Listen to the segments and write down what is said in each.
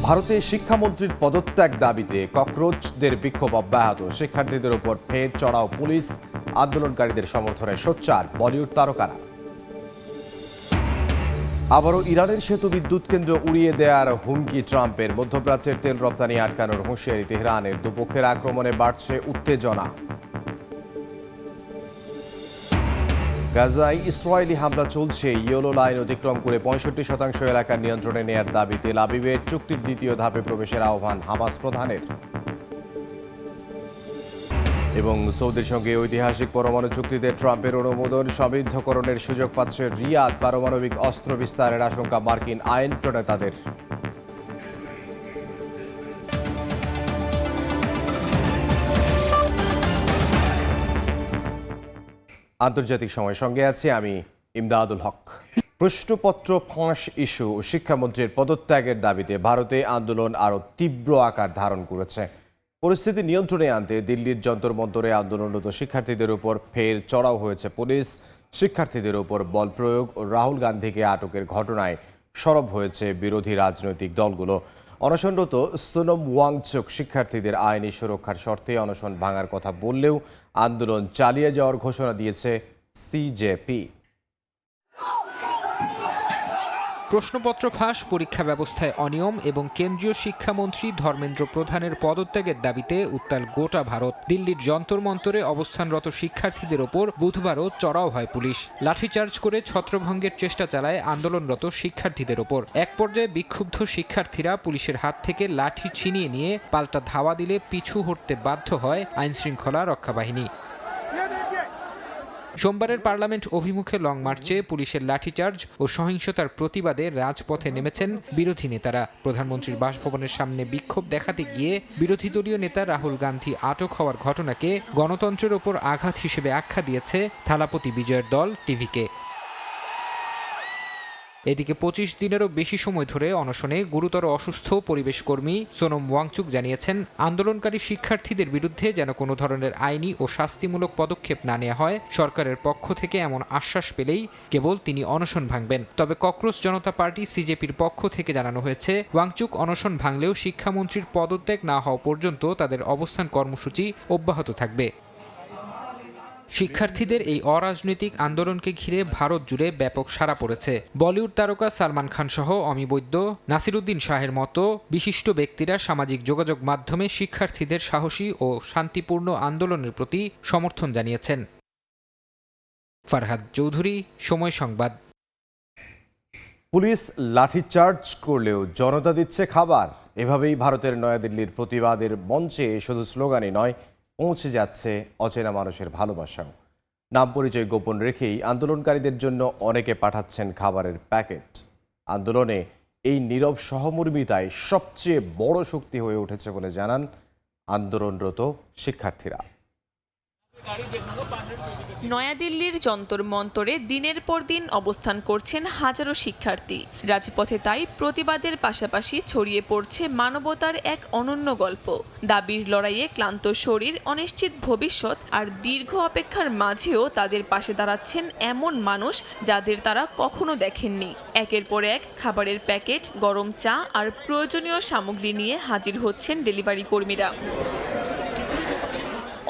ভারতে শিক্ষামন্ত্রীর পদত্যাগ দাবিতে ককরোচদের বিক্ষোভ অব্যাহত। শিক্ষার্থীদের উপর ফের চড়াও পুলিশ, আন্দোলনকারীদের সমর্থনে সোচ্চার বলিউড তারকারা। আবারও ইরানের সেতু বিদ্যুৎ কেন্দ্র উড়িয়ে দেওয়ার হুমকি ট্রাম্পের। মধ্যপ্রাচ্যের তেল রপ্তানি আটকানোর হুঁশিয়ারি তেহরানের। দুপক্ষের আক্রমণে বাড়ছে উত্তেজনা। গাজায় ইসরায়েলি হামলা চলছে। ইয়েলো লাইন অতিক্রম করে 65% এলাকার নিয়ন্ত্রণে নেয়ার দাবি তেল আবিবের। চুক্তির দ্বিতীয় ধাপে প্রবেশের আহ্বান হামাস প্রধানের। এবং সৌদির সঙ্গে ঐতিহাসিক পরমাণু চুক্তিতে ট্রাম্পের অনুমোদন। সমৃদ্ধকরণের সুযোগ পাচ্ছে রিয়াদ। পারমাণবিক অস্ত্র বিস্তারের আশঙ্কা মার্কিন আইন প্রণেতাদের। আন্তর্জাতিক সময়ের সঙ্গে আছি আমি ইমদাদুল হক। প্রশ্নপত্র ফাঁস ইস্যু ও শিক্ষামন্ত্রীর পদত্যাগের দাবিতে ভারতে আন্দোলন আরও তীব্র আকার ধারণ করেছে। পরিস্থিতি নিয়ন্ত্রণে আনতে দিল্লির যন্তর মন্তরে আন্দোলনরত শিক্ষার্থীদের উপর ফের চড়াও হয়েছে পুলিশ। শিক্ষার্থীদের উপর বল প্রয়োগ ও রাহুল গান্ধীকে আটকের ঘটনায় সরব হয়েছে বিরোধী রাজনৈতিক দলগুলো। অনশনরত সোনম ওয়াংচুক শিক্ষার্থীদের আইনি সুরক্ষার শর্তে অনশন ভাঙার কথা বললেও আন্দোলন চালিয়ে যাওয়ার ঘোষণা দিয়েছে সিজেপি। প্রশ্নপত্র ফাঁস, পরীক্ষা ব্যবস্থায় অনিয়ম এবং কেন্দ্রীয় শিক্ষামন্ত্রী ধর্মেন্দ্র প্রধানের পদত্যাগের দাবিতে উত্তাল গোটা ভারত। দিল্লির যন্তর মন্তরে অবস্থানরত শিক্ষার্থীদের ওপর বুধবারও চড়াও হয় পুলিশ। লাঠিচার্জ করে ছত্রভঙ্গের চেষ্টা চালায় আন্দোলনরত শিক্ষার্থীদের ওপর। এক পর্যায়ে বিক্ষুব্ধ শিক্ষার্থীরা পুলিশের হাত থেকে লাঠি ছিনিয়ে নিয়ে পাল্টা ধাওয়া দিলে পিছু হটতে বাধ্য হয় আইনশৃঙ্খলা রক্ষা বাহিনী। সোমবারের পার্লামেন্ট অভিমুখে লং মার্চে পুলিশের লাঠিচার্জ ও সহিংসতার প্রতিবাদে রাজপথে নেমেছেন বিরোধী নেতারা। প্রধানমন্ত্রীর বাসভবনের সামনে বিক্ষোভ দেখাতে গিয়ে বিরোধী দলীয় নেতা রাহুল গান্ধী আটক হওয়ার ঘটনাকে গণতন্ত্রের ওপর আঘাত হিসেবে আখ্যা দিয়েছে থালাপতি বিজয়ের দল টিভিকে। এদিকে 25 দিনেরও বেশি সময় ধরে অনশনে গুরুতর অসুস্থ পরিবেশ কর্মী সোনম ওয়াংচুক জানিয়েছেন, আন্দোলনকারী শিক্ষার্থীদের বিরুদ্ধে যেন কোনো ধরনের আইনি ও শাস্তিমূলক পদক্ষেপ না নেওয়া হয়। সরকারের পক্ষ থেকে এমন আশ্বাস পেলেই কেবল তিনি অনশন ভাঙবেন। তবে ককরোচ জনতা পার্টি সিজেপির পক্ষ থেকে জানানো হয়েছে, ওয়াংচুক অনশন ভাঙলেও শিক্ষামন্ত্রীর পদত্যাগ না হওয়া পর্যন্ত তাদের অবস্থান কর্মসূচি অব্যাহত থাকবে। শিক্ষার্থীদের এই অরাজনৈতিক আন্দোলনকে ঘিরে ভারত জুড়ে ব্যাপক সাড়া পড়েছে। বলিউড তারকা সালমান খান সহ অমি বৈদ্য, নাসিরুদ্দিন শাহের মতো বিশিষ্ট ব্যক্তিরা সামাজিক যোগাযোগ মাধ্যমে শিক্ষার্থীদের সাহসী ও শান্তিপূর্ণ আন্দোলনের প্রতি সমর্থন জানিয়েছেন। ফারহাদ চৌধুরী, সময় সংবাদ। পুলিশ লাঠিচার্জ করলেও জনতা দিচ্ছে খাবার। এভাবেই ভারতের নয়াদিল্লির প্রতিবাদের মঞ্চে শুধু স্লোগানই নয়, পৌঁছে যাচ্ছে অচেনা মানুষের ভালোবাসাও। নাম পরিচয় গোপন রেখেই আন্দোলনকারীদের জন্য অনেকে পাঠাচ্ছেন খাবারের প্যাকেট। আন্দোলনে এই নীরব সহমর্মিতায় সবচেয়ে বড় শক্তি হয়ে উঠেছে বলে জানান আন্দোলনরত শিক্ষার্থীরা। নয়াদিল্লির যন্তর মন্তরে দিনের পর দিন অবস্থান করছেন হাজারো শিক্ষার্থী। রাজপথে তাই প্রতিবাদের পাশাপাশি ছড়িয়ে পড়ছে মানবতার এক অনন্য গল্প। দাবির লড়াইয়ে ক্লান্ত শরীর, অনিশ্চিত ভবিষ্যৎ আর দীর্ঘ অপেক্ষার মাঝেও তাদের পাশে দাঁড়াচ্ছেন এমন মানুষ যাদের তারা কখনো দেখেননি। একের পর এক খাবারের প্যাকেট, গরম চা আর প্রয়োজনীয় সামগ্রী নিয়ে হাজির হচ্ছেন ডেলিভারি কর্মীরা।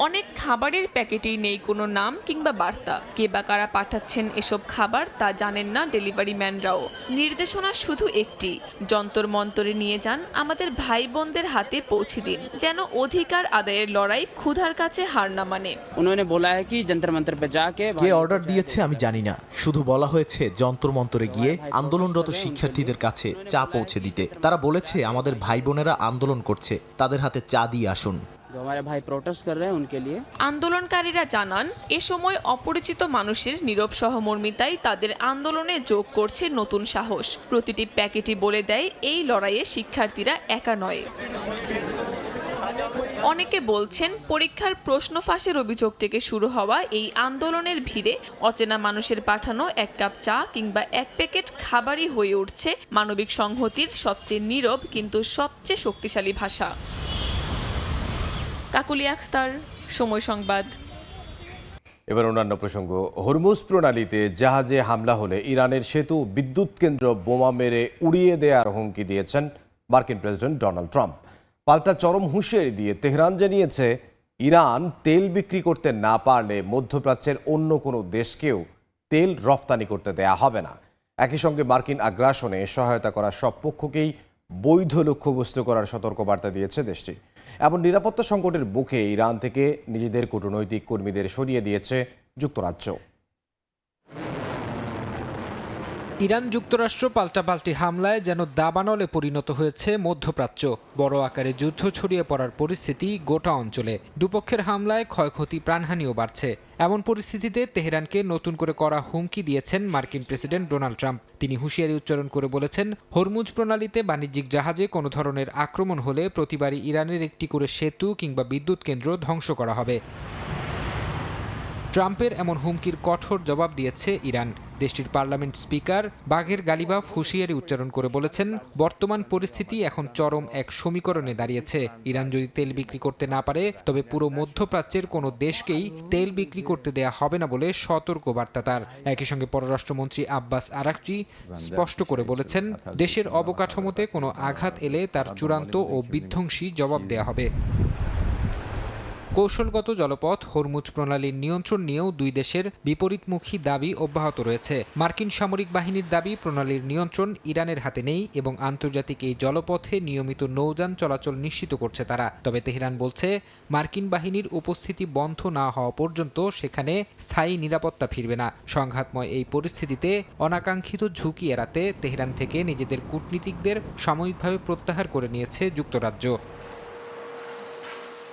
অনেক খাবারের প্যাকেটেই নেই কোনো নাম কিংবা বার্তা। কে বা কারা পাঠাচ্ছেন এসব খাবার তা জানেন না ডেলিভারি ম্যানরাও। নির্দেশনা শুধু একটি, যন্তর মন্তরে নিয়ে যান, আমাদের ভাই বোনদের হাতে পৌঁছে দিন। যেন অধিকার আদায়ের লড়াই ক্ষুধার কাছে হার না মানে। কে অর্ডার দিয়েছে আমি জানি না, শুধু বলা হয়েছে যন্তর মন্তরে গিয়ে আন্দোলনরত শিক্ষার্থীদের কাছে চা পৌঁছে দিতে। তারা বলেছে আমাদের ভাই বোনেরা আন্দোলন করছে, তাদের হাতে চা দিয়ে আসুন। আন্দোলনকারীরা জানান, এ সময় অপরিচিত মানুষের নীরব সহমর্মিতাই তাদের আন্দোলনে যোগ করছে নতুন সাহস। প্রতিটি প্যাকেটই বলে দেয় এই লড়াইয়ে শিক্ষার্থীরা একা নয়। অনেকে বলছেন, পরীক্ষার প্রশ্ন ফাঁসের অভিযোগ থেকে শুরু হওয়া এই আন্দোলনের ভিড়ে অচেনা মানুষের পাঠানো এক কাপ চা কিংবা এক প্যাকেট খাবারই হয়ে উঠছে মানবিক সংহতির সবচেয়ে নীরব কিন্তু সবচেয়ে শক্তিশালী ভাষা। কাকুলি আখতার, সময় সংবাদ। এবার অন্যান্য প্রসঙ্গ। হরমুজ প্রণালীতে জাহাজে হামলা হলে ইরানের সেতু বিদ্যুৎ কেন্দ্র বোমা মেরে উড়িয়ে দেওয়ার হুমকি দিয়েছেন মার্কিন প্রেসিডেন্ট ডোনাল্ড ট্রাম্প। পাল্টা চরম হুঁশিয়ারি দিয়ে তেহরান জানিয়েছে, ইরান তেল বিক্রি করতে না পারলে মধ্যপ্রাচ্যের অন্য কোনো দেশকেও তেল রপ্তানি করতে দেয়া হবে না। একই সঙ্গে মার্কিন আগ্রাসনে সহায়তা করা সব পক্ষকেই বৈধ লক্ষ্যবস্তু করার সতর্কবার্তা দিয়েছে দেশটি। এমন নিরাপত্তা সংকটের মুখে ইরান থেকে নিজেদের কূটনৈতিক কর্মীদের সরিয়ে দিয়েছে যুক্তরাজ্য। ইরান যুক্তরাষ্ট্র পাল্টাপাল্টি হামলায় যেন দাবানলে পরিণত হয়েছে মধ্যপ্রাচ্য। বড় আকারে যুদ্ধ ছড়িয়ে পড়ার পরিস্থিতি গোটা অঞ্চলে। দুপক্ষের হামলায় ক্ষয়ক্ষতি, প্রাণহানিও বাড়ছে। এমন পরিস্থিতিতে তেহরানকে নতুন করে কড়া হুমকি দিয়েছেন মার্কিন প্রেসিডেন্ট ডোনাল্ড ট্রাম্প। তিনি হুঁশিয়ারি উচ্চারণ করে বলেছেন, হরমুজ প্রণালীতে বাণিজ্যিক জাহাজে কোনো ধরনের আক্রমণ হলে প্রতিবারই ইরানের একটি করে সেতু কিংবা বিদ্যুৎ কেন্দ্র ধ্বংস করা হবে। ট্রাম্পের এমন হুমকির কঠোর জবাব দিয়েছে ইরান। দেশটির পার্লামেন্ট স্পিকার বাঘের গালিবাফ হুঁশিয়ারি উচ্চারণ করে বলেছেন, বর্তমান পরিস্থিতি এখন চরম এক সমীকরণে দাঁড়িয়েছে। ইরান যদি তেল বিক্রি করতে না পারে, তবে পুরো মধ্যপ্রাচ্যের কোনো দেশকেই তেল বিক্রি করতে দেয়া হবে না বলে সতর্ক বার্তা তার। একই সঙ্গে পররাষ্ট্রমন্ত্রী আব্বাস আরাকচি স্পষ্ট করে বলেছেন, দেশের অবকাঠামোতে কোনো আঘাত এলে তার চূড়ান্ত ও বিধ্বংসী জবাব দেয়া হবে। কৌশলগত জলপথ হরমুজ প্রণালীর নিয়ন্ত্রণ নিয়েও দুই দেশের বিপরীতমুখী দাবি অব্যাহত রয়েছে। মার্কিন সামরিক বাহিনীর দাবি, প্রণালীর নিয়ন্ত্রণ ইরানের হাতে নেই এবং আন্তর্জাতিক এই জলপথে নিয়মিত নৌযান চলাচল নিশ্চিত করছে তারা। তবে তেহরান বলছে, মার্কিন বাহিনীর উপস্থিতি বন্ধ না হওয়া পর্যন্ত সেখানে স্থায়ী নিরাপত্তা ফিরবে না। সংঘাতময় এই পরিস্থিতিতে অনাকাঙ্ক্ষিত ঝুঁকি এড়াতে তেহরান থেকে নিজেদের কূটনীতিকদের সাময়িকভাবে প্রত্যাহার করে নিয়েছে যুক্তরাজ্য।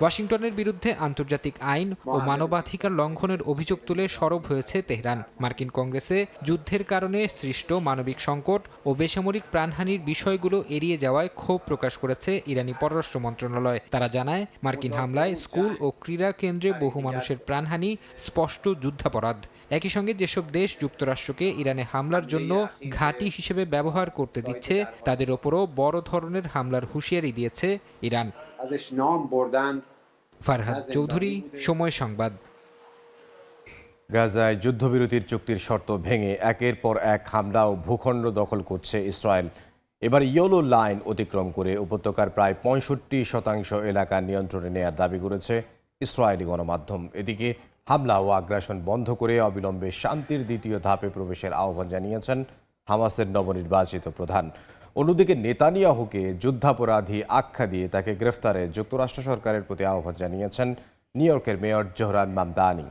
ওয়াশিংটনের বিরুদ্ধে আন্তর্জাতিক আইন ও মানবাধিকার লঙ্ঘনের অভিযোগ তুলে সরব হয়েছে তেহরান। মার্কিন কংগ্রেসে যুদ্ধের কারণে সৃষ্ট মানবিক সংকট ও বেসামরিক প্রাণহানির বিষয়গুলো এড়িয়ে যাওয়ায় ক্ষোভ প্রকাশ করেছে ইরানি পররাষ্ট্র মন্ত্রণালয়। তারা জানায়, মার্কিন হামলায় স্কুল ও ক্রীড়া কেন্দ্রে বহু মানুষের প্রাণহানি স্পষ্ট যুদ্ধাপরাধ। একই সঙ্গে যেসব দেশ যুক্তরাষ্ট্রকে ইরানে হামলার জন্য ঘাঁটি হিসেবে ব্যবহার করতে দিচ্ছে, তাদের ওপরও বড় ধরনের হামলার হুঁশিয়ারি দিয়েছে ইরান। ফারহাদ চৌধুরী, সময় সংবাদ। গাজায় যুদ্ধবিরতির চুক্তির শর্ত ভেঙে একের পর এক হামলা ও ভূখণ্ড দখল করছে ইসরায়েল। এবার ইয়েলো লাইন অতিক্রম করে উপত্যকার প্রায় 65% এলাকা নিয়ন্ত্রণে নেয়ার দাবি করেছে ইসরায়েলি গণমাধ্যম। এদিকে হামলা ও আগ্রাসন বন্ধ করে অবিলম্বে শান্তির দ্বিতীয় ধাপে প্রবেশের আহ্বান জানিয়েছেন হামাসের নবনির্বাচিত প্রধান। অন্যদিকে নেতানিয়াহুকে যুদ্ধাপরাধী আখ্যা দিয়ে তাকে গ্রেফতারে যুক্তরাষ্ট্র সরকারের প্রতি আহ্বান জানিয়েছেন নিউ ইয়র্কের মেয়র জোহরান মামদানি।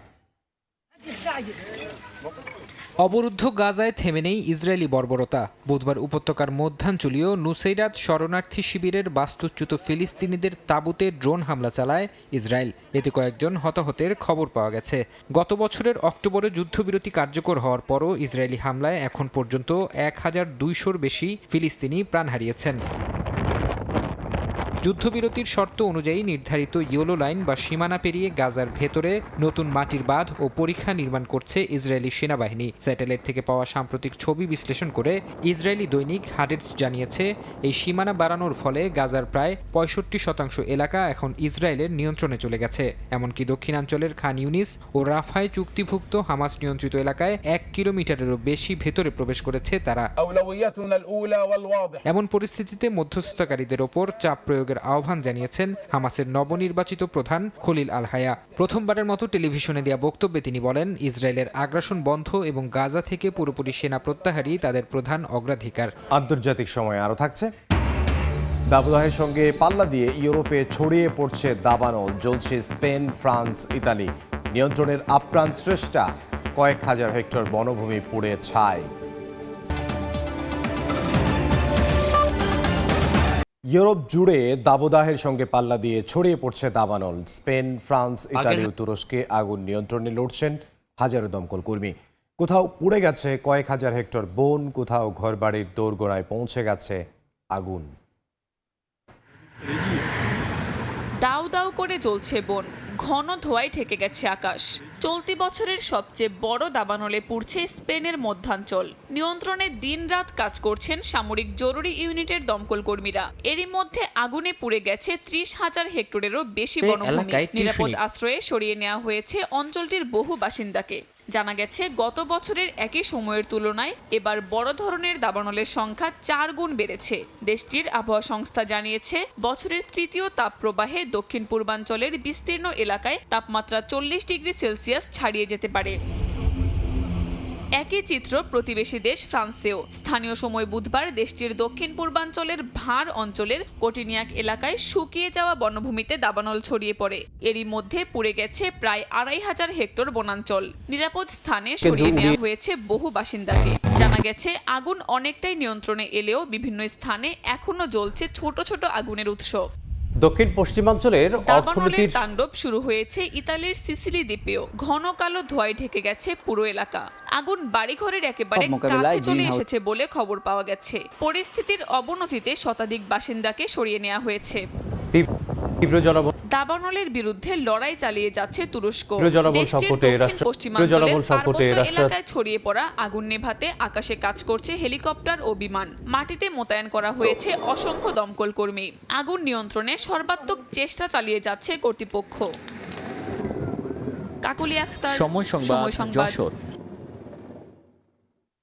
অবরুদ্ধ গাজায় থেমে নেই ইসরায়েলি বর্বরতা। বুধবার উপত্যকার মধ্যাঞ্চলীয় নুসেইরাত শরণার্থী শিবিরের বাস্তুচ্যুত ফিলিস্তিনিদের তাঁবুতে ড্রোন হামলা চালায় ইসরায়েল। এতে কয়েকজন হতাহতের খবর পাওয়া গেছে। গত বছরের অক্টোবরে যুদ্ধবিরতি কার্যকর হওয়ার পরও ইসরায়েলি হামলায় এখন পর্যন্ত 1200-র বেশি ফিলিস্তিনি প্রাণ হারিয়েছেন। যুদ্ধবিরতির শর্ত অনুযায়ী নির্ধারিত ইয়েলো লাইন বা সীমানা পেরিয়ে গাজার ভেতরে নতুন মাটির বাঁধ ও পরিখা নির্মাণ করছে ইসরায়েলি সেনাবাহিনী। স্যাটেলাইট থেকে পাওয়া সাম্প্রতিক ছবি বিশ্লেষণ করে ইসরায়েলি দৈনিক হারেটস জানিয়েছে, এই সীমানা বাড়ানোর ফলে গাজার প্রায় 65% এলাকা এখন ইসরায়েলের নিয়ন্ত্রণে চলে গেছে। এমনকি দক্ষিণাঞ্চলের খান ইউনিস ও রাফায় চুক্তিভুক্ত হামাস নিয়ন্ত্রিত এলাকায় 1 কিলোমিটারেরও বেশি ভেতরে প্রবেশ করেছে তারা। এমন পরিস্থিতিতে মধ্যস্থতাকারীদের ওপর চাপ প্রয়োগের আহ্বান জানিয়েছেন হামাসের নবনির্বাচিত প্রধান খলিল আল হায়া। প্রথমবারের মতো টেলিভিশনে দেয়া বক্তব্যে তিনি বলেন, ইসরায়েলের আগ্রাসন বন্ধ এবং গাজা থেকে পুরোপুরি সেনা প্রত্যাহারই তাদের প্রধান অগ্রাধিকার। আন্তর্জাতিক সময় আরও থাকছে। দাবদাহের সঙ্গে পাল্লা দিয়ে ইউরোপে ছড়িয়ে পড়ছে দাবানল। জ্বলছে স্পেন, ফ্রান্স, ইতালি। নিয়ন্ত্রণের আপ্রাণ চেষ্টা, কয়েক হাজার হেক্টর বনভূমি পুড়ে ছাই। ইউরোপ জুড়ে দাবদাহের সঙ্গে পাল্লা দিয়ে ছড়িয়ে পড়ছে দাবানল। স্পেন, ফ্রান্স, ইতালি ও তুরস্কে আগুন নিয়ন্ত্রণে লড়ছেন হাজারো দমকল কর্মী। কোথাও পুড়ে গেছে কয়েক হাজার হেক্টর বন, কোথাও ঘরবাড়ির দোরগোড়ায় পৌঁছে গেছে আগুন। দাউ দাউ করে জ্বলছে বন, ঘন ধোঁয়ায় ঢেকে গেছে আকাশ। চলতি বছরের সবচেয়ে বড় দাবানলে পুড়ছে স্পেনের মধ্যাঞ্চল। নিয়ন্ত্রণে দিনরাত কাজ করছেন সামরিক জরুরি ইউনিটের দমকল কর্মীরা। এরই মধ্যে আগুনে পুড়ে গেছে 30,000 হেক্টরেরও বেশি বনভূমি। নিরাপদ আশ্রয়ে সরিয়ে নেওয়া হয়েছে অঞ্চলটির বহু বাসিন্দাকে। জানা গেছে গত বছরের একই সময়ের তুলনায় এবার বড় ধরনের দাবানলের সংখ্যা 4 গুণ বেড়েছে। দেশটির আবহাওয়া সংস্থা জানিয়েছে বছরের তৃতীয় তাপপ্রবাহে দক্ষিণ পূর্বাঞ্চলের বিস্তীর্ণ এলাকায় তাপমাত্রা 40 ডিগ্রি সেলসিয়াস ছাড়িয়ে যেতে পারে। একই চিত্র প্রতিবেশী দেশ ফ্রান্সেও। স্থানীয় সময় বুধবার দেশটির দক্ষিণ পূর্বাঞ্চলের ভাঁড় অঞ্চলের কোটিনিয়াক এলাকায় শুকিয়ে যাওয়া বনভূমিতে দাবানল ছড়িয়ে পড়ে। এরই মধ্যে পুড়ে গেছে প্রায় 2500 হেক্টর বনাঞ্চল। নিরাপদ স্থানে সরিয়ে নেওয়া হয়েছে বহু বাসিন্দাকে। জানা গেছে আগুন অনেকটাই নিয়ন্ত্রণে এলেও বিভিন্ন স্থানে এখনো জ্বলছে ছোট ছোট আগুনের উৎস। দক্ষিণ পশ্চিমাঞ্চলের দাবানলের তাণ্ডব শুরু হয়েছে ইতালির সিসিলি দ্বীপেও। ঘন কালো ধোঁয়ায় ঢেকে গেছে পুরো এলাকা। আগুন বাড়িঘরের একেবারে কাছে চলে এসেছে বলে খবর পাওয়া গেছে। পরিস্থিতির অবনতিতে শতাধিক বাসিন্দাকে সরিয়ে নেওয়া হয়েছে। দাবানলের বিরুদ্ধে লড়াই চালিয়ে যাচ্ছে তুরস্ক। এলাকায় ছড়িয়ে পড়া আগুন নেভাতে আকাশে কাজ করছে হেলিকপ্টার ও বিমান। মাটিতে মোতায়েন করা হয়েছে অসংখ্য দমকল কর্মী। আগুন নিয়ন্ত্রণে সর্বাত্মক চেষ্টা চালিয়ে যাচ্ছে কর্তৃপক্ষ। কাকলি আখতার, সময় সংবাদ।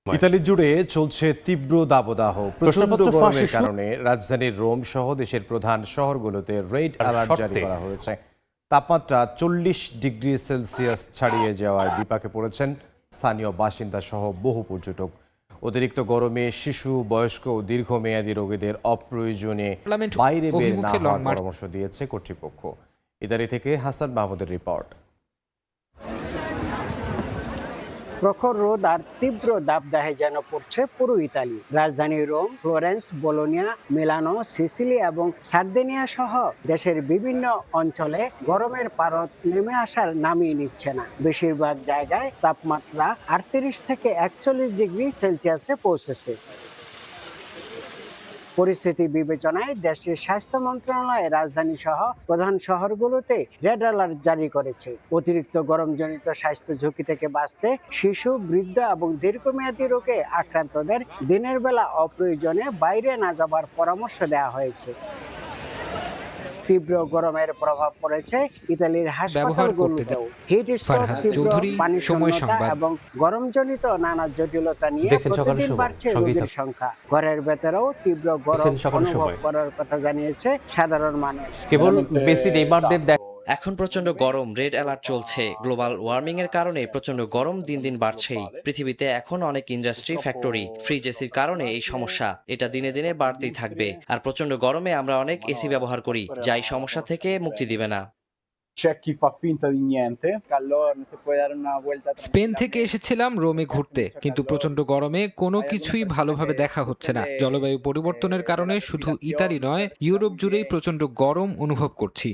ইতালি জুড়ে চলছে তীব্র দাবদাহ। প্রচণ্ড গরমের কারণে রাজধানীর রোম সহ দেশের প্রধান শহরগুলোতে রেড অ্যালার্ট জারি করা হয়েছে। তাপমাত্রা 40 ডিগ্রি সেলসিয়াস ছাড়িয়ে যাওয়ায় বিপাকে পড়েছেন স্থানীয় বাসিন্দা সহ বহু পর্যটক। অতিরিক্ত গরমে শিশু, বয়স্ক ও দীর্ঘমেয়াদী রোগীদের অপ্রয়োজনে বাইরে বের না হওয়ার পরামর্শ দিয়েছে কর্তৃপক্ষ। ইতালি থেকে হাসান মাহমুদের রিপোর্ট। প্রখর রোদ আর তীব্র দাবদাহে যেন পড়ছে পুরো ইতালি। রাজধানী রোম, ফ্লোরেন্স, বোলোনিয়া, মিলানো, সিসিলি এবং সার্দিনিয়া সহ দেশের বিভিন্ন অঞ্চলে গরমের পারদ নেমে আসার নামই নিচ্ছে না। বেশিরভাগ জায়গায় তাপমাত্রা 38 থেকে 41 ডিগ্রি সেলসিয়াসে পৌঁছেছে। পরিস্থিতি বিবেচনায় দেশটির স্বাস্থ্য মন্ত্রণালয় রাজধানী সহ প্রধান শহরগুলোতে রেড অ্যালার্ট জারি করেছে। অতিরিক্ত গরমজনিত স্বাস্থ্য ঝুঁকি থেকে বাঁচতে শিশু, বৃদ্ধ এবং দীর্ঘমেয়াদী রোগে আক্রান্তদের দিনের বেলা অপ্রয়োজনে বাইরে না যাবার পরামর্শ দেওয়া হয়েছে। তীব্র গরমের প্রভাব পড়েছে ইতালির হাসপাতালগুলোতেও। হিট স্ট্রোক, তীব্র পানি শূন্যতা এবং গরমজনিত নানা জটিলতা নিয়ে প্রতিদিন বাড়ছে রোগীর সংখ্যা। ঘরের ভেতরেও তীব্র গরম অনুভব করার কথা জানিয়েছে সাধারণ মানুষ। কেবল বেশি নেইমারদের এখন প্রচন্ড গরম, রেড অ্যালার্ট চলছে। গ্লোবাল ওয়ার্মিং এর কারণে প্রচন্ড গরম দিন দিন বাড়ছেই। পৃথিবীতে এখন অনেক ইন্ডাস্ট্রি, ফ্যাক্টরি, ফ্রিজ, এসির কারণে এই সমস্যা। এটা দিনে দিনে বাড়তেই থাকবে। আর প্রচন্ড গরমে আমরা অনেক এসি ব্যবহার করি, যা এই সমস্যা থেকে মুক্তি দিবে না। স্পেন থেকে এসেছিলাম রোমে ঘুরতে, কিন্তু প্রচন্ড গরমে কোনো কিছুই ভালোভাবে দেখা হচ্ছে না। জলবায়ু পরিবর্তনের কারণে শুধু ইতালি নয়, ইউরোপ জুড়েই প্রচন্ড গরম অনুভব করছি।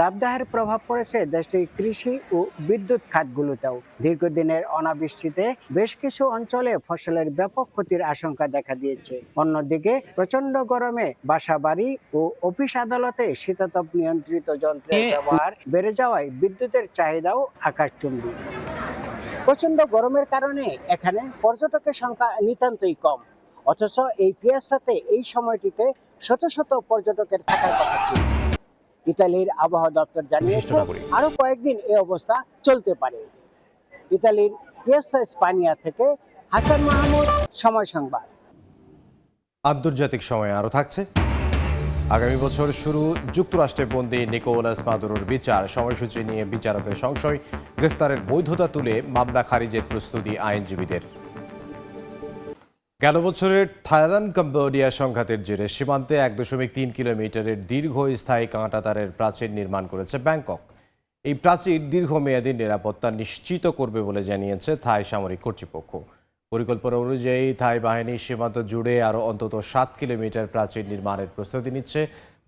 দাবদাহের প্রভাব পড়েছে দেশটির কৃষি ও বিদ্যুৎ খাতগুলোতেও। দীর্ঘদিনের অনাবৃষ্টিতে বেশ কিছু অঞ্চলে ফসলের ব্যাপক ক্ষতির আশঙ্কা দেখা দিয়েছে। অন্যদিকে প্রচন্ড গরমে বাসাবাড়ি ও অফিস আদালতে শীতাতপ নিয়ন্ত্রিত যন্ত্রের ব্যবহার বেড়ে যাওয়ায় বিদ্যুতের চাহিদাও আকাশচুম্বী। প্রচন্ড গরমের কারণে এখানে পর্যটকের সংখ্যা নিতান্তই কম, অথচ এই পিয়াসাতে এই সময়টিতে শত শত পর্যটকের থাকার কথা ছিল। ইতালির আবহাওয়া দপ্তর জানিয়েছে আরো কয়েকদিন এই অবস্থা চলতে পারে। ইতালির পিয়াসা স্পানিয়া থেকে হাসান মাহমুদ, সময় সংবাদ। আন্তর্জাতিক সময় আরও থাকছে। আগামী বছর শুরু যুক্তরাষ্ট্রে বন্দী নিকোলাস মাদুরোর বিচার। সময়সূচি নিয়ে বিচারকের সংশয়, গ্রেফতারের বৈধতা তুলে মামলা খারিজের প্রস্তুতি আইনজীবীদের। গেল বছরের থাইল্যান্ড কম্বোডিয়া সংঘাতের জেরে সীমান্তে 1.3 কিলোমিটারের দীর্ঘস্থায়ী কাঁটাতারের প্রাচীর নির্মাণ করেছে ব্যাংকক। এই প্রাচীর দীর্ঘমেয়াদী নিরাপত্তা নিশ্চিত করবে বলে জানিয়েছে থাই সামরিক কর্তৃপক্ষ। পরিকল্পনা অনুযায়ী থাই বাহিনী সীমান্ত জুড়ে আরও অন্তত 7 কিলোমিটার প্রাচীর নির্মাণের প্রস্তুতি নিচ্ছে।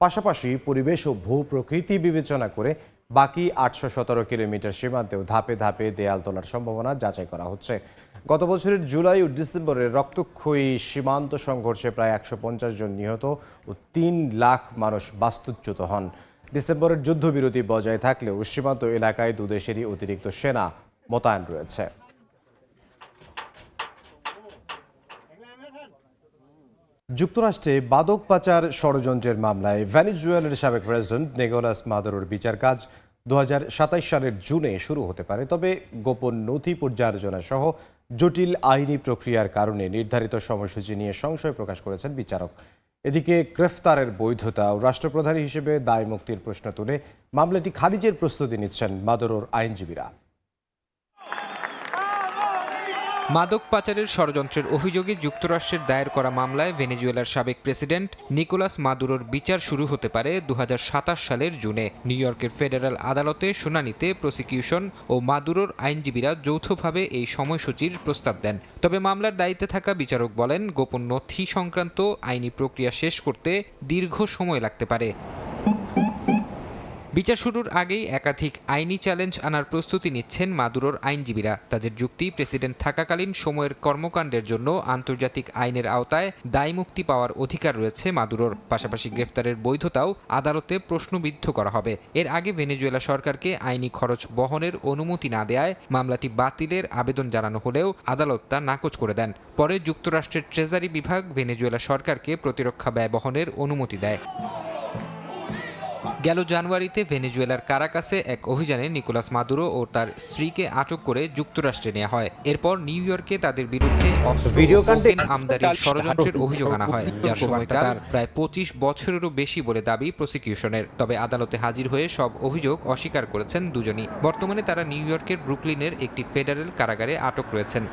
পাশাপাশি পরিবেশ ও ভূ প্রকৃতি বিবেচনা করে বাকি 817 কিলোমিটার সীমান্তেও ধাপে ধাপে দেয়াল তোলার সম্ভাবনা যাচাই করা হচ্ছে। গত বছরের জুলাই ও ডিসেম্বরে রক্তক্ষয়ী সীমান্ত সংঘর্ষে প্রায় 150 জন নিহত ও 3 লাখ মানুষ বাস্তুচ্যুত হন। ডিসেম্বরের যুদ্ধবিরতি বজায় থাকলেও সীমান্ত এলাকায় দুদেশেরই অতিরিক্ত সেনা মোতায়েন রয়েছে। যুক্তরাষ্ট্রে মাদক পাচার ষড়যন্ত্রের মামলায় ভেনেজুয়েলার সাবেক প্রেসিডেন্ট নিকোলাস মাদুরোর বিচার কাজ 2027 সালের জুনে শুরু হতে পারে। তবে গোপন নথি পর্যালোচনা সহ জটিল আইনি প্রক্রিয়ার কারণে নির্ধারিত সময়সূচি নিয়ে সংশয় প্রকাশ করেছেন বিচারক। এদিকে গ্রেফতারের বৈধতা ও রাষ্ট্রপ্রধান হিসেবে দায় মুক্তির প্রশ্ন তুলে মামলাটি খারিজের প্রস্তুতি নিচ্ছেন মাদুরোর আইনজীবীরা। মাদক পাচারের ষড়যন্ত্রের অভিযোগে যুক্তরাষ্ট্রের দায়ের করা মামলায় ভেনেজুয়েলার সাবেক প্রেসিডেন্ট নিকোলাস মাদুরোর বিচার শুরু হতে পারে 2027 সালের জুনে। নিউ ইয়র্কের ফেডারেল আদালতে শুনানিতে প্রসিকিউশন ও মাদুরোর আইনজীবীরা যৌথভাবে এই সময়সূচির প্রস্তাব দেন। তবে মামলার দায়িত্বে থাকা বিচারক বলেন, গোপন নথি সংক্রান্ত আইনি প্রক্রিয়া শেষ করতে দীর্ঘ সময় লাগতে পারে। বিচার শুরুর আগেই একাধিক আইনি চ্যালেঞ্জ আনার প্রস্তুতি নিচ্ছেন মাদুরোর আইনজীবীরা। তাদের যুক্তি, প্রেসিডেন্ট থাকাকালীন সময়ের কর্মকাণ্ডের জন্য আন্তর্জাতিক আইনের আওতায় দায়মুক্তি পাওয়ার অধিকার রয়েছে মাদুরোর। পাশাপাশি গ্রেফতারের বৈধতাও আদালতে প্রশ্নবিদ্ধ করা হবে। এর আগে ভেনেজুয়েলা সরকারকে আইনি খরচ বহনের অনুমতি না দেয়ায় মামলাটি বাতিলের আবেদন জানানো হলেও আদালত তা নাকচ করে দেন। পরে যুক্তরাষ্ট্রের ট্রেজারি বিভাগ ভেনেজুয়েলা সরকারকে প্রতিরক্ষা ব্যয় বহনের অনুমতি দেয়। গেল জানুয়ারিতে ভেনেজুয়েলার কারাকাসে এক অভিযানে নিকোলাস মাদুরো ও তার স্ত্রীকে আটক করে যুক্তরাষ্ট্রে নেওয়া হয়। এরপর নিউ ইয়র্কে তাদের বিরুদ্ধে আমদানির ষড়যন্ত্রের অভিযোগ আনা হয়, যার সময়কাল প্রায় 25 বছরেরও বেশি বলে দাবি প্রসিকিউশনের। তবে আদালতে হাজির হয়ে সব অভিযোগ অস্বীকার করেছেন দুজনই। বর্তমানে তারা নিউ ইয়র্কের ব্রুকলিনের একটি ফেডারেল কারাগারে আটক রয়েছেন।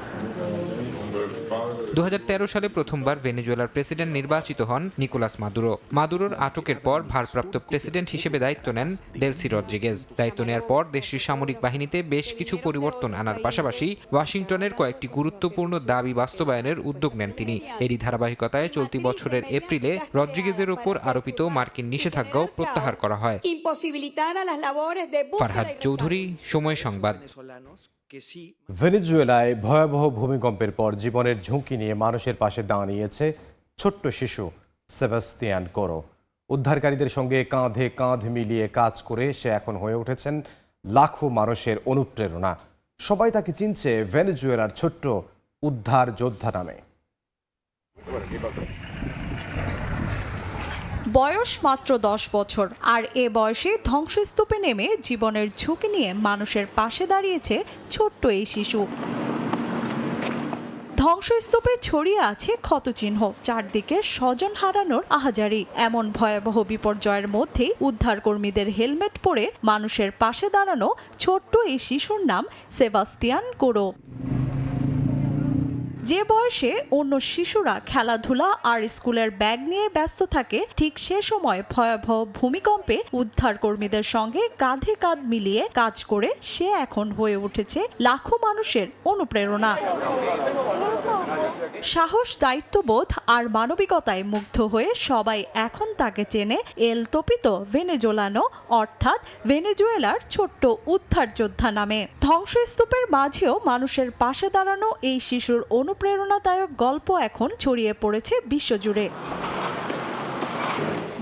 2013 সালে প্রথমবার ভেনেজুয়েলার প্রেসিডেন্ট নির্বাচিত হন নিকোলাস মাদুরো। মাদুরোর আটকের পর ভারপ্রাপ্ত প্রেসিডেন্ট হিসেবে দায়িত্ব নেন ডেলসি রদ্রিগেজ। দায়িত্ব নেওয়ার পর দেশটির সামরিক বাহিনীতে বেশ কিছু পরিবর্তন আনার পাশাপাশি ওয়াশিংটনের কয়েকটি গুরুত্বপূর্ণ দাবি বাস্তবায়নের উদ্যোগ নেন তিনি। এরই ধারাবাহিকতায় চলতি বছরের এপ্রিলে রদ্রিগেজের ওপর আরোপিত মার্কিন নিষেধাজ্ঞাও প্রত্যাহার করা হয়। ফারহাদ চৌধুরী, সময় সংবাদ। ভেনেজুয়েলায় ভয়াবহ ভূমিকম্পের পর জীবনের ঝুঁকি নিয়ে মানুষের পাশে দাঁড়িয়েছে ছোট্ট শিশু সেবাস্তিয়ান কোরো। উদ্ধারকারীদের সঙ্গে কাঁধে কাঁধ মিলিয়ে কাজ করে সে এখন হয়ে উঠেছেন লাখো মানুষের অনুপ্রেরণা। সবাই তাকে চিনছে ভেনেজুয়েলার ছোট্ট উদ্ধার যোদ্ধা নামে। বয়স মাত্র 10 বছর, আর এ বয়সে ধ্বংসস্তূপে নেমে জীবনের ঝুঁকি নিয়ে মানুষের পাশে দাঁড়িয়েছে ছোট্ট এই শিশু। ধ্বংসস্তূপে ছড়িয়ে আছে ক্ষতচিহ্ন, চারদিকে স্বজন হারানোর আহাজারি। এমন ভয়াবহ বিপর্যয়ের মধ্যেই উদ্ধারকর্মীদের হেলমেট পরে মানুষের পাশে দাঁড়ানো ছোট্ট এই শিশুর নাম সেবাস্তিয়ান কোরো। যে বয়সে অন্য শিশুরা খেলাধুলা আর স্কুলের ব্যাগ নিয়ে ব্যস্ত থাকে, ঠিক সে সময় ভয়াবহ ভূমিকম্পে উদ্ধারকর্মীদের সঙ্গে কাঁধে কাঁধ মিলিয়ে কাজ করে সে এখন হয়ে উঠেছে লাখো মানুষের অনুপ্রেরণা। সাহস, দায়িত্ববোধ আর মানবিকতায় মুগ্ধ হয়ে সবাই এখন তাকে চেনে এল তোপিতো ভেনেজোলানো, অর্থাৎ ভেনেজুয়েলার ছোট্ট উদ্ধার যোদ্ধা নামে। ধ্বংসস্তূপের মাঝেও মানুষের পাশে দাঁড়ানো এই শিশুর অনুপ্রেরণাদায়ক গল্প এখন ছড়িয়ে পড়েছে বিশ্বজুড়ে।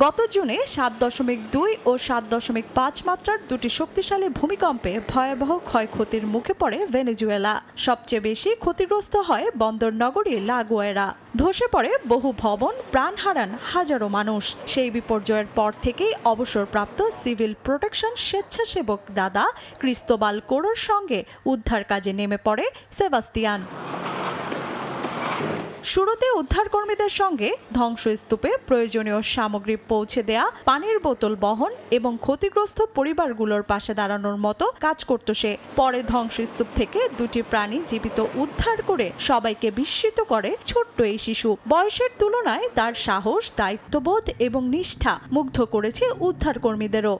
গত জুনে 7.2 ও 7.5 মাত্রার দুটি শক্তিশালী ভূমিকম্পে ভয়াবহ ক্ষয়ক্ষতির মুখে পড়ে ভেনেজুয়েলা। সবচেয়ে বেশি ক্ষতিগ্রস্ত হয় বন্দর নগরী লা গুয়েরা। ধসে পড়ে বহু ভবন, প্রাণ হারান হাজারো মানুষ। সেই বিপর্যয়ের পর থেকেই অবসরপ্রাপ্ত সিভিল প্রোটেকশন স্বেচ্ছাসেবক দাদা ক্রিস্টোবাল কোরোর সঙ্গে উদ্ধার কাজে নেমে পড়ে সেবাস্তিয়ান। শুরুতে উদ্ধারকর্মীদের সঙ্গে ধ্বংসস্তূপে প্রয়োজনীয় সামগ্রী পৌঁছে দেয়া, পানির বোতল বহন এবং ক্ষতিগ্রস্ত পরিবারগুলোর পাশে দাঁড়ানোর মতো কাজ করত সে। পরে ধ্বংসস্তূপ থেকে দুটি প্রাণী জীবিত উদ্ধার করে সবাইকে বিস্মিত করে ছোট্ট এই শিশু। বয়সের তুলনায় তার সাহস, দায়িত্ববোধ এবং নিষ্ঠা মুগ্ধ করেছে উদ্ধারকর্মীদেরও।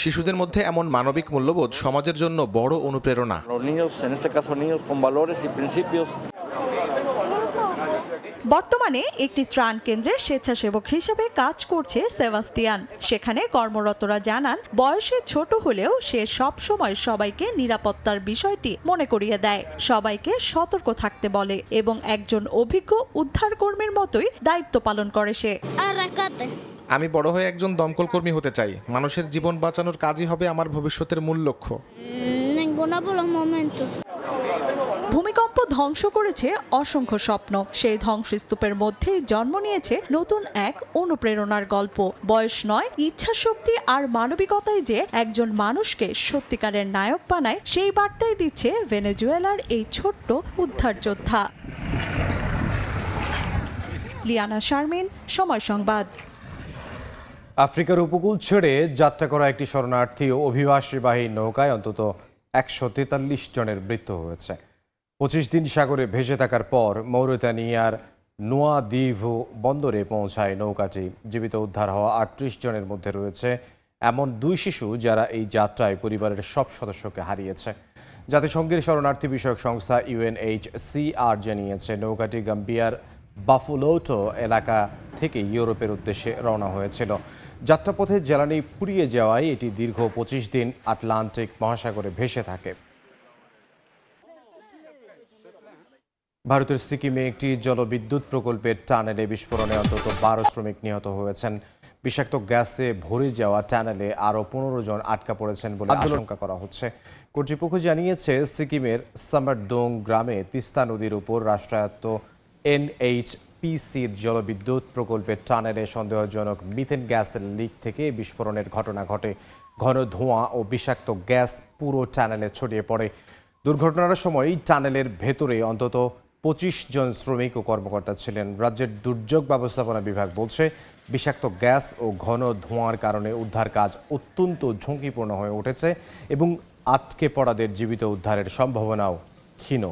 শিশুদের মধ্যে এমন মানবিক মূল্যবোধ সমাজের জন্য বড় অনুপ্রেরণা। বর্তমানে একটি ত্রাণ কেন্দ্রে স্বেচ্ছাসেবক হিসেবে কাজ করছে সেবাস্তিয়ান। সেখানে কর্মরতরা জানান, বয়সে ছোট হলেও সে সব সময় সবাইকে নিরাপত্তার বিষয়টি মনে করিয়ে দেয়, সবাইকে সতর্ক থাকতে বলে এবং একজন অভিজ্ঞ উদ্ধারকর্মীর মতোই দায়িত্ব পালন করে সে। আমি বড় হয়ে একজন দমকল কর্মী হতে চাই। মানুষের জীবন বাঁচানোর কাজই হবে আমার ভবিষ্যতের মূল লক্ষ্য। abonável aos momentos. ভূমিকম্প ধ্বংস করেছে অসংখ্য স্বপ্ন। সেই ধ্বংসস্তূপের মধ্যেই জন্ম নিয়েছে নতুন এক অনুপ্রেরণার গল্প। বয়স নয়, ইচ্ছাশক্তি আর মানবিকতাই যে একজন মানুষকে সত্যিকারের নায়ক বানায়, সেই বার্তাই দিচ্ছে ভেনেজুয়েলার এই ছোট্ট উদ্ধার যোদ্ধা। লিয়ানা শারমিন, সময় সংবাদ। আফ্রিকার উপকূল ছেড়ে যাত্রা করা একটি শরণার্থী ও অভিবাসীবাহী নৌকায় অন্তত 143 জনের মৃত্যু হয়েছে। 25 দিন সাগরে ভেসে থাকার পর মৌরিতানিয়ার নোয়াদিভু বন্দরে পৌঁছায় নৌকাটি। জীবিত উদ্ধার হওয়া 38 জনের মধ্যে রয়েছে এমন 2 শিশু যারা এই যাত্রায় পরিবারের সব সদস্যকে হারিয়েছে। জাতিসংঘের শরণার্থী বিষয়ক সংস্থা UNHCR জানিয়েছে নৌকাটি গাম্বিয়ার বাফুলোটো এলাকা থেকে ইউরোপের উদ্দেশ্যে রওনা হয়েছিল। যাত্রাপথে জ্বালানি ফুরিয়ে যাওয়ায় এটি দীর্ঘ 25 দিন আটলান্টিক মহাসাগরে ভেসে থাকে। ভারতের সিকিমে একটি জলবিদ্যুৎ প্রকল্পের টানেলে বিস্ফোরণে অন্তত 12 শ্রমিক নিহত হয়েছেন। বিষাক্ত গ্যাসে ভরে যাওয়া টানেলে আরও 15 জন আটকা পড়েছেন বলে আশঙ্কা করা হচ্ছে। কর্তৃপক্ষ জানিয়েছে সিকিমের সামারদোং গ্রামে তিস্তা নদীর উপর রাষ্ট্রায়ত্ত NHPCর জলবিদ্যুৎ প্রকল্পের টানেলে সন্দেহজনক মিথেন গ্যাসের লিক থেকে বিস্ফোরণের ঘটনা ঘটে। ঘন ধোঁয়া ও বিষাক্ত গ্যাস পুরো টানেলে ছড়িয়ে পড়ে। দুর্ঘটনার সময় টানেলের ভেতরে অন্তত 25 জন শ্রমিক ও কর্মকর্তা ছিলেন। রাজ্যের দুর্যোগ ব্যবস্থাপনা বিভাগ বলছে বিষাক্ত গ্যাস ও ঘন ধোঁয়ার কারণে উদ্ধার কাজ অত্যন্ত ঝুঁকিপূর্ণ হয়ে উঠেছে এবং আটকে পড়াদের জীবিত উদ্ধারের সম্ভাবনাও ক্ষীণ।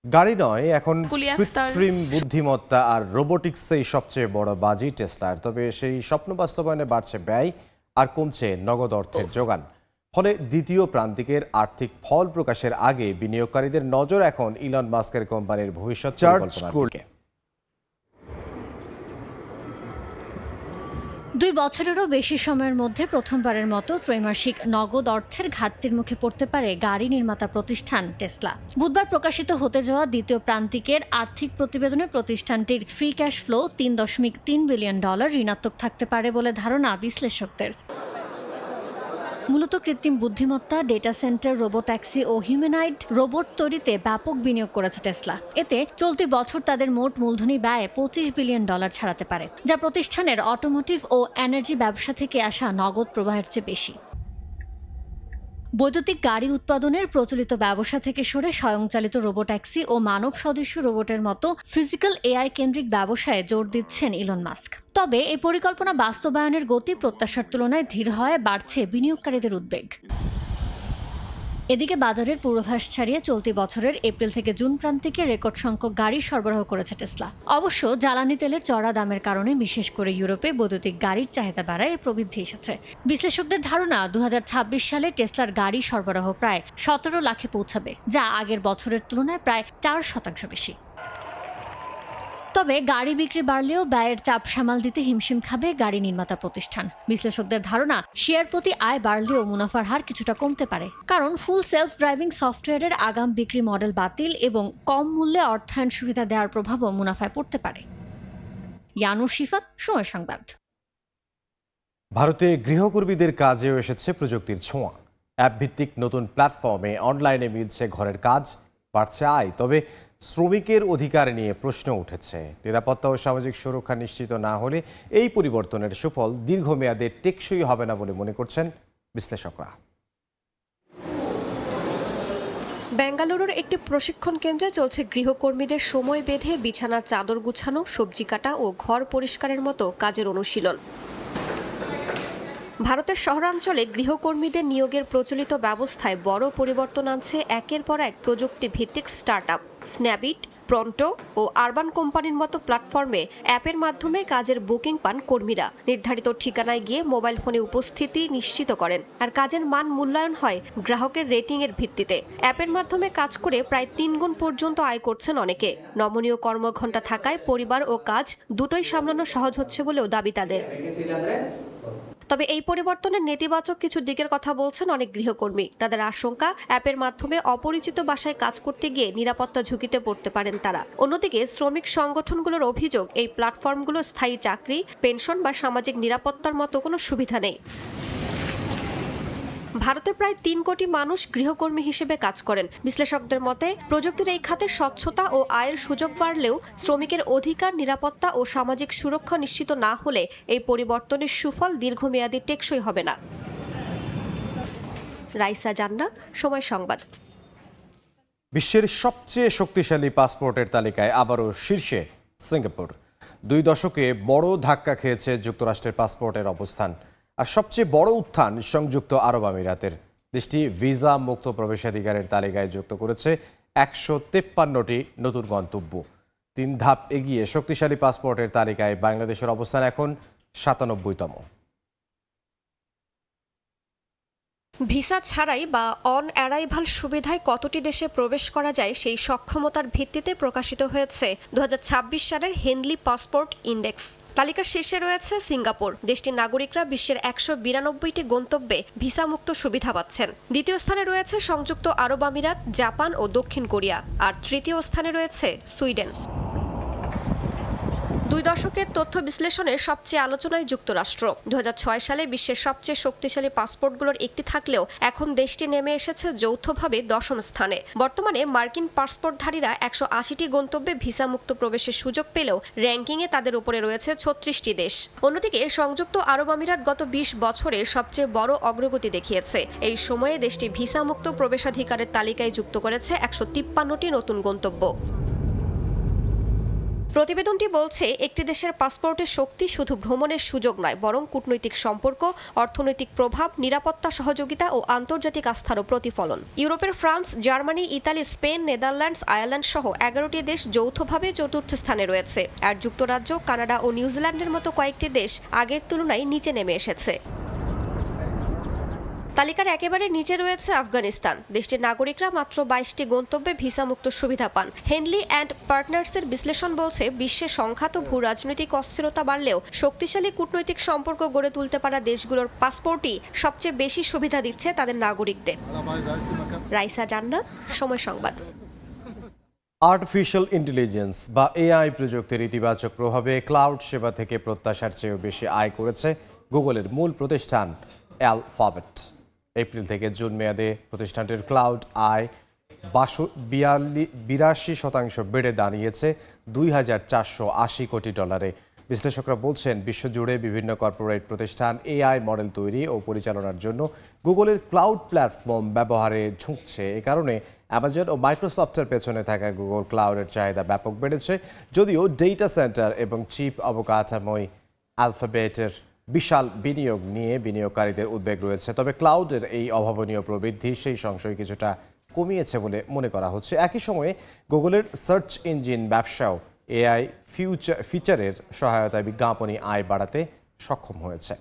গাড়ি নয়, এখন কৃত্রিম বুদ্ধিমত্তা আর রোবোটিক্সেই সবচেয়ে বড় বাজি টেসলার। তবে সেই স্বপ্ন বাস্তবায়নে বাড়ছে ব্যয় আর কমছে নগদ অর্থের যোগান। ফলে দ্বিতীয় প্রান্তিকের আর্থিক ফল প্রকাশের আগে বিনিয়োগকারীদের নজর এখন ইলন মাস্কের কোম্পানির ভবিষ্যৎ পরিকল্পনার দিকে। 2 বছরেরও বেশি সময়ের মধ্যে প্রথমবারের মতো ত্রৈমাসিক নগদ অর্থের ঘাটতির মুখে পড়তে পারে গাড়ি নির্মাতা প্রতিষ্ঠান টেসলা। বুধবার প্রকাশিত হতে যাওয়া দ্বিতীয় প্রান্তিকের আর্থিক প্রতিবেদনে প্রতিষ্ঠানটির ফ্রি ক্যাশ ফ্লো $3.3 বিলিয়ন ঋণাত্মক থাকতে পারে বলে ধারণা বিশ্লেষকদের। মূলত কৃত্রিম বুদ্ধিমত্তা, ডেটা সেন্টার, রোবোট্যাক্সি ও হিউম্যানয়েড রোবট তৈরিতে ব্যাপক বিনিয়োগ করেছে টেসলা। এতে চলতি বছর তাদের মোট মূলধনী ব্যয় $25 বিলিয়ন ছাড়াতে পারে, যা প্রতিষ্ঠানের অটোমোটিভ ও এনার্জি ব্যবসা থেকে আসা নগদ প্রবাহের চেয়ে বেশি। বৈদ্যুতিক গাড়ি উৎপাদনের প্রচলিত ব্যবসা থেকে সরে স্বয়ংচালিত রোবোট্যাক্সি ও মানব সদস্য রোবটের মতো ফিজিক্যাল AI কেন্দ্রিক ব্যবসায় জোর দিচ্ছেন ইলন মাস্ক। তবে এই পরিকল্পনা বাস্তবায়নের গতি প্রত্যাশার তুলনায় ধীর হওয়ায় বাড়ছে বিনিয়োগকারীদের উদ্বেগ। এদিকে বাজারের পূর্বাভাস ছাড়িয়ে চলতি বছরের এপ্রিল থেকে জুন প্রান্তিকে রেকর্ড সংখ্যক গাড়ি সরবরাহ করেছে টেসলা। অবশ্য জ্বালানি তেলের চড়া দামের কারণে বিশেষ করে ইউরোপে বৈদ্যুতিক গাড়ির চাহিদা বাড়ায় প্রবৃদ্ধি এসেছে। বিশ্লেষকদের ধারণা 2026 সালে টেসলার গাড়ি সরবরাহ প্রায় 17 লাখে পৌঁছাবে, যা আগের বছরের তুলনায় প্রায় 4% বেশি। তবে গাড়ি বিক্রি বাড়লেও ব্যয়ের চাপ সামাল দিতে হিমশিম খাবে গাড়ি নির্মাতা প্রতিষ্ঠান। বিশ্লেষকদের ধারণা শেয়ার প্রতি আয় বাড়লেও মুনাফার হার কিছুটা কমতে পারে, কারণ ফুল সেলফ ড্রাইভিং সফটওয়্যারের আগাম বিক্রি মডেল বাতিল এবং কম মূল্যে অর্থায়ন সুবিধা দেওয়ার প্রভাবও মুনাফায় পড়তে পারে। ইয়ানুর শিফাত, সময় সংবাদ। ভারতে গৃহকর্মীদের কাজেও এসেছে প্রযুক্তির ছোঁয়া। অ্যাপ ভিত্তিক নতুন প্ল্যাটফর্মে অনলাইনে মিলছে ঘরের কাজ, বাড়ছে আয়। তবে শ্রমিকের অধিকার নিয়ে প্রশ্ন উঠেছে। নিরাপত্তা ও সামাজিক সুরক্ষা নিশ্চিত না হলে এই পরিবর্তনের সুফল দীর্ঘমেয়াদে টেকসই হবে না বলে মনে করছেন বিশ্লেষকরা। বেঙ্গালুরুর একটি প্রশিক্ষণ কেন্দ্রে চলছে গৃহকর্মীদের সময় বেঁধে বিছানার চাদর গুছানো, সবজি কাটা ও ঘর পরিষ্কারের মতো কাজের অনুশীলন। ভারতের শহরাঞ্চলে গৃহকর্মীদের নিয়োগের প্রচলিত ব্যবস্থায় বড় পরিবর্তন আনছে একের পর এক প্রযুক্তি ভিত্তিক স্টার্টআপ। স্ন্যাবিট, প্রন্টো ও আরবান কোম্পানির মতো প্ল্যাটফর্মে অ্যাপের মাধ্যমে কাজের বুকিং পান কর্মীরা। নির্ধারিত ঠিকানায় গিয়ে মোবাইল ফোনে উপস্থিতি নিশ্চিত করেন, আর কাজের মান মূল্যায়ন হয় গ্রাহকের রেটিংয়ের ভিত্তিতে। অ্যাপের মাধ্যমে কাজ করে প্রায় 3 গুণ পর্যন্ত আয় করছেন অনেকে। নমনীয় কর্মঘণ্টা থাকায় পরিবার ও কাজ দুটোই সামলানো সহজ হচ্ছে বলেও দাবি তাদের। তবে এই পরিবর্তনের নেতিবাচক কিছু দিকের কথা বলছেন অনেক গৃহকর্মী। তাদের আশঙ্কা, অ্যাপের মাধ্যমে অপরিচিত বাসায় কাজ করতে গিয়ে নিরাপত্তা ঝুঁকিতে পড়তে পারেন তারা। অন্যদিকে শ্রমিক সংগঠনগুলোর অভিযোগ, এই প্ল্যাটফর্মগুলো স্থায়ী চাকরি, পেনশন বা সামাজিক নিরাপত্তার মতো কোনো সুবিধা নেই। ভারতে প্রায় 3 কোটি মানুষ গৃহকর্মী হিসেবে কাজ করেন। বিশ্লেষকদের মতে প্রযুক্তির এই খাতে স্বচ্ছতা ও আয়ের সুযোগ বাড়লেও শ্রমিকের অধিকার, নিরাপত্তা ও সামাজিক সুরক্ষা নিশ্চিত না হলে এই পরিবর্তনের সুফল দীর্ঘমেয়াদী টেকসই হবে না। রাইসা জান্নাত, সময় সংবাদ। বিশ্বের সবচেয়ে শক্তিশালী পাসপোর্টের তালিকায় আবারও শীর্ষে সিঙ্গাপুর। 2 দশকে বড় ধাক্কা খেয়েছে যুক্তরাষ্ট্রের পাসপোর্টের অবস্থান। আর সবচেয়ে বড় উত্থান সংযুক্ত আরব আমিরাতের। দেশটি ভিসা মুক্ত প্রবেশাধিকারের তালিকায় যুক্ত করেছে 153টি নতুন গন্তব্য। 3 ধাপ এগিয়ে শক্তিশালী পাসপোর্টের তালিকায় বাংলাদেশের অবস্থান এখন 97তম। ভিসা ছাড়াই বা অন অ্যারাইভাল সুবিধায় কতটি দেশে প্রবেশ করা যায় সেই সক্ষমতার ভিত্তিতে প্রকাশিত হয়েছে 2026 সালের হেনলি পাসপোর্ট ইন্ডেক্স। তালিকার শীর্ষে রয়েছে সিঙ্গাপুর। দেশটির নাগরিকরা বিশ্বের 192টি গন্তব্যে ভিসামুক্ত সুবিধা পাচ্ছেন। দ্বিতীয় স্থানে রয়েছে সংযুক্ত আরব আমিরাত, জাপান ও দক্ষিণ কোরিয়া। আর তৃতীয় স্থানে রয়েছে সুইডেন। 2 দশকের তথ্য বিশ্লেষণে সবচেয়ে আলোচনায় যুক্তরাষ্ট্র। 2006 সালে বিশ্বের সবচেয়ে শক্তিশালী পাসপোর্টগুলোর একটি থাকলেও এখন দেশটি নেমে এসেছে যৌথভাবে 10ম স্থানে। বর্তমানে মার্কিন পাসপোর্টধারীরা 180টি গন্তব্যে ভিসামুক্ত প্রবেশের সুযোগ পেলেও র্যাঙ্কিংয়ে তাদের উপরে রয়েছে 36টি দেশ। অন্যদিকে সংযুক্ত আরব আমিরাত গত 20 বছরে সবচেয়ে বড় অগ্রগতি দেখিয়েছে। এই সময়ে দেশটি ভিসামুক্ত প্রবেশাধিকারের তালিকায় যুক্ত করেছে 153টি নতুন গন্তব্য। প্রতিবেদনটি বলছে একটি দেশের পাসপোর্টের শক্তি শুধু ভ্রমণের সুযোগ নয়, বরং কূটনৈতিক সম্পর্ক, অর্থনৈতিক প্রভাব, নিরাপত্তা সহযোগিতা ও আন্তর্জাতিক আস্থারও প্রতিফলন। ইউরোপের France, Germany, Italy, Spain, Netherlands, Ireland সহ 11টি দেশ যৌথভাবে 4র্থ স্থানে রয়েছে। আর যুক্তরাজ্য, কানাডা ও নিউজিল্যান্ডের মতো কয়েকটি দেশ আগের তুলনায় নিচে নেমে এসেছে। তালিকার একেবারে নিচে রয়েছে আফগানিস্তান। দেশটির নাগরিকরা মাত্র 22টি গন্তব্যে ভিসামুক্ত সুবিধা পান। হেনলি অ্যান্ড পার্টনার্সের বিশ্লেষণ বলছে বিশ্বে সংঘাত ও ভূ রাজনৈতিক অস্থিরতা বাড়লেও শক্তিশালী কূটনৈতিক সম্পর্ক গড়ে তুলতে পারা দেশগুলোর পাসপোর্টই সবচেয়ে বেশি সুবিধা দিচ্ছে তাদের নাগরিকদের। রাইসা জান্নাত, সময় সংবাদ। আর্টিফিশিয়াল ইন্টেলিজেন্স বা এআই প্রযুক্তির ইতিবাচক প্রভাবে ক্লাউড সেবা থেকে প্রত্যাশার চেয়েও বেশি আয় করেছে গুগলের মূল প্রতিষ্ঠান অ্যালফাবেট। এপ্রিল থেকে জুন মেয়াদে প্রতিষ্ঠানটির ক্লাউড আয় 82% বেড়ে দাঁড়িয়েছে $2,480 কোটি। বিশ্লেষকরা বলছেন বিশ্বজুড়ে বিভিন্ন কর্পোরেট প্রতিষ্ঠান এআই মডেল তৈরি ও পরিচালনার জন্য গুগলের ক্লাউড প্ল্যাটফর্ম ব্যবহারে ঝুঁকছে। এ কারণে অ্যামাজন ও মাইক্রোসফটের পেছনে থাকা গুগল ক্লাউডের চাহিদা ব্যাপক বেড়েছে। যদিও ডেটা সেন্টার এবং চিপ অবকাঠামোয় অ্যালফাবেটের বিশাল বিনিয়োগ নিয়ে বিনিয়োগকারীদের উদ্বেগ রয়েছে। তবে ক্লাউডের এই অভাবনীয় প্রবৃদ্ধি সেই সংশয় কিছুটা কমিয়েছে বলে মনে করা হচ্ছে। একই সময়ে গুগলের সার্চ ইঞ্জিন ব্যবসাও এআই ফিচারের সহায়তায় বিজ্ঞাপনী আয় বাড়াতে সক্ষম হয়েছে।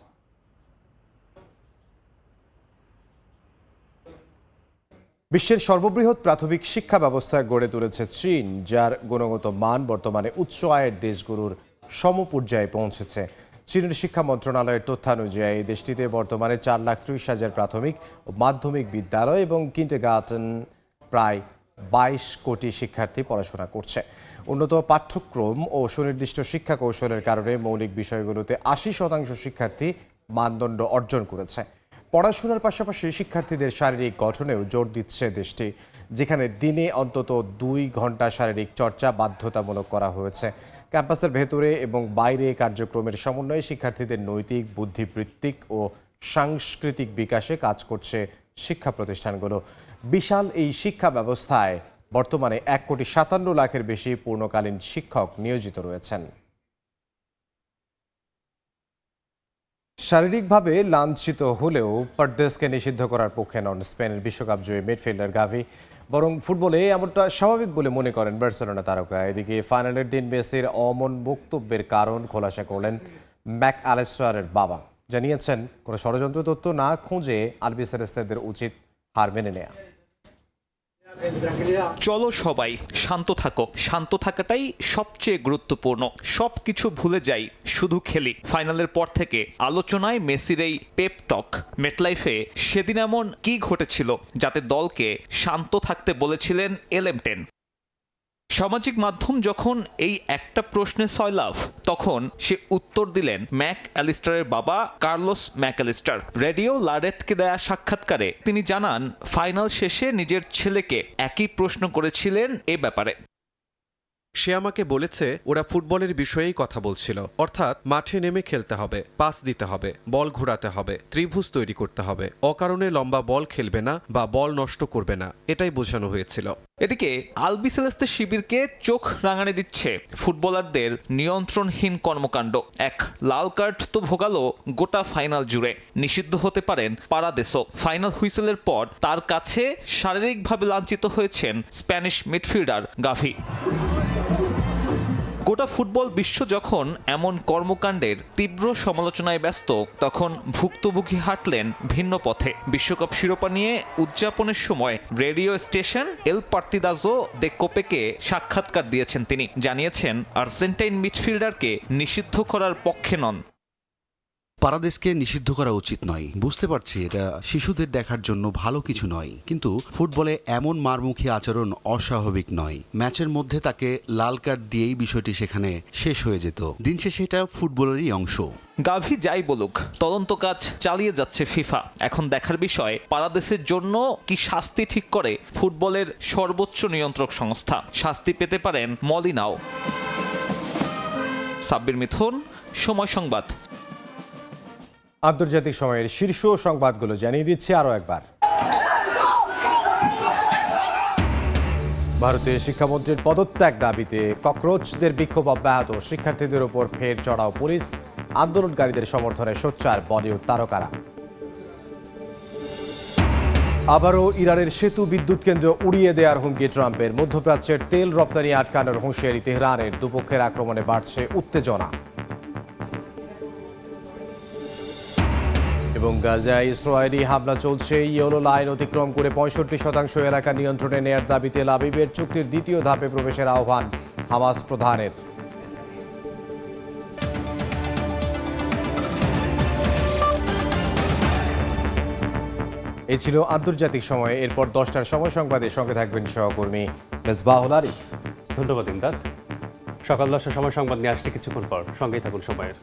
বিশ্বের সর্ববৃহৎ প্রাথমিক শিক্ষা ব্যবস্থা গড়ে তুলেছে চীন, যার গুণগত মান বর্তমানে উচ্চ আয়ের দেশগুলোর সমপর্যায়ে পৌঁছেছে। চীনের শিক্ষা মন্ত্রণালয়ের তথ্যানুযায়ী দেশটিতে বর্তমানে 4,30,000 প্রাথমিক ও মাধ্যমিক বিদ্যালয় এবং কিন্ডারগার্টেন প্রায় 22 কোটি শিক্ষার্থী পড়াশোনা করছে। উন্নত পাঠ্যক্রম ও সুনির্দিষ্ট শিক্ষা কৌশলের কারণে মৌলিক বিষয়গুলোতে 80% শিক্ষার্থী মানদণ্ড অর্জন করেছে। পড়াশোনার পাশাপাশি শিক্ষার্থীদের শারীরিক গঠনেও জোর দিচ্ছে দেশটি, যেখানে দিনে অন্তত 2 ঘন্টা শারীরিক চর্চা বাধ্যতামূলক করা হয়েছে। ক্যাম্পাসের ভেতরে এবং বাইরে কার্যক্রমের সমন্বয়ে শিক্ষার্থীদের নৈতিক, বুদ্ধিবৃত্তিক ও সাংস্কৃতিক বিকাশে কাজ করছে শিক্ষা প্রতিষ্ঠানগুলো। বিশাল এই শিক্ষা ব্যবস্থায় বর্তমানে 1,57,00,000-এর বেশি পূর্ণকালীন শিক্ষক নিয়োজিত রয়েছেন। শারীরিকভাবে লাঞ্ছিত হলেও পারদেসকে নিষিদ্ধ করার পক্ষে নন স্পেনের বিশ্বকাপ জয়ী মিডফিল্ডার গাভি, বরং ফুটবলে এমনটা স্বাভাবিক বলে মনে করেন বার্সেলোনা তারকা। এদিকে ফাইনালের দিন মেসির অমন বক্তব্যের কারণ খোলাসা করলেন ম্যাক অ্যালেস্টারের বাবা। জানিয়েছেন, কোনো ষড়যন্ত্র তথ্য না খুঁজে আলবিসেলেস্তেদের উচিত হার মেনে নেয়া। চলো সবাই শান্ত থাকো, শান্ত থাকাটাই সবচেয়ে গুরুত্বপূর্ণ। সবকিছু ভুলে যাই, শুধু খেলি। ফাইনালের পর থেকে আলোচনায় মেসির এই পেপ টক। মেটলাইফে সেদিন এমন কি ঘটেছিল যাতে দলকে শান্ত থাকতে বলেছিলেন LM10? সামাজিক মাধ্যম যখন এই একটা প্রশ্নে সয়লাভ, তখন সে উত্তর দিলেন ম্যাক অ্যালিস্টারের বাবা কার্লোস ম্যাক অ্যালিস্টার। রেডিও লারেতকে দেয়া সাক্ষাৎকারে তিনি জানান, ফাইনাল শেষে নিজের ছেলেকে একই প্রশ্ন করেছিলেন এ ব্যাপারে। সে আমাকে বলেছে ওরা ফুটবলের বিষয়েই কথা বলছিল, অর্থাৎ মাঠে নেমে খেলতে হবে, পাস দিতে হবে, বল ঘোরাতে হবে, ত্রিভুজ তৈরি করতে হবে, অকারণে লম্বা বল খেলবে না বা বল নষ্ট করবে না, এটাই বোঝানো হয়েছিল। এদিকে আলবি সেলেস্তে শিবিরকে চোখ রাঙানি দিচ্ছে ফুটবলারদের নিয়ন্ত্রণহীন কর্মকাণ্ড। এক লাল কার্ড তো ভোগালো গোটা ফাইনাল জুড়ে। নিষিদ্ধ হতে পারেন পারাদেসও। ফাইনাল হুইসেলের পর তার কাছে শারীরিকভাবে লাঞ্ছিত হয়েছেন স্প্যানিশ মিডফিল্ডার গাভি। গোটা ফুটবল বিশ্ব যখন এমন কর্মকাণ্ডের তীব্র সমালোচনায় ব্যস্ত, তখন ভুক্তভোগী হাঁটলেন ভিন্ন পথে। বিশ্বকাপ শিরোপা নিয়ে উদযাপনের সময় রেডিও স্টেশন এল পার্তিদাজো দে কোপেকে সাক্ষাৎকার দিয়েছেন তিনি। জানিয়েছেন আর্জেন্টাইন মিডফিল্ডারকে নিষিদ্ধ করার পক্ষে নন। পারাদেসকে নিষিদ্ধ করা উচিত নয়, বুঝতে পারছি এটা শিশুদের দেখার জন্য ভালো কিছু নয়, কিন্তু ফুটবলে এমন মারমুখী আচরণ অস্বাভাবিক নয়। ম্যাচের মধ্যে তাকে লাল কার্ড দিয়েই বিষয়টি সেখানে শেষ হয়ে যেত। দিন শেষে এটা ফুটবলেরই অংশ। গাভি যাই বলুক, তদন্ত কাজ চালিয়ে যাচ্ছে ফিফা। এখন দেখার বিষয় পারাদেসের জন্য কি শাস্তি ঠিক করে ফুটবলের সর্বোচ্চ নিয়ন্ত্রক সংস্থা। শাস্তি পেতে পারেন মলিনাও। সাব্বির মিথুন, সময় সংবাদ। আন্তর্জাতিক সময়ের শীর্ষ সংবাদগুলো জানিয়ে দিচ্ছে আরও একবার। ভারতের শিক্ষামন্ত্রীর পদত্যাগ দাবিতে ককরোচদের বিক্ষোভ অব্যাহত। শিক্ষার্থীদের উপর ফের চড়াও পুলিশ, আন্দোলনকারীদের সমর্থনে সোচ্চার বলিউড তারকারা। আবারও ইরানের সেতু বিদ্যুৎ কেন্দ্র উড়িয়ে দেওয়ার হুমকি ট্রাম্পের। মধ্যপ্রাচ্যের তেল রপ্তানি আটকানোর হুঁশিয়ারি তেহরানের। দুপক্ষের আক্রমণে বাড়ছে উত্তেজনা। এবং গাজায় ইসরায়েলি হামলা চলছে। ইয়েলো লাইন অতিক্রম করে 65% এলাকা নিয়ন্ত্রণে নেয়ার দাবি তেল আবিবের। চুক্তির দ্বিতীয় ধাপে প্রবেশের আহ্বান হামাস প্রধানের। এই ছিল আন্তর্জাতিক সময়। এরপর 10টার সময় সংবাদে সঙ্গে থাকবেন সহকর্মী মেজবাহুল আরিফ। ধন্যবাদ ইমদাদ। সকাল 10টার সময় সংবাদ নিয়ে আসছে কিছুক্ষণ পর, সঙ্গেই থাকুন সময়ের।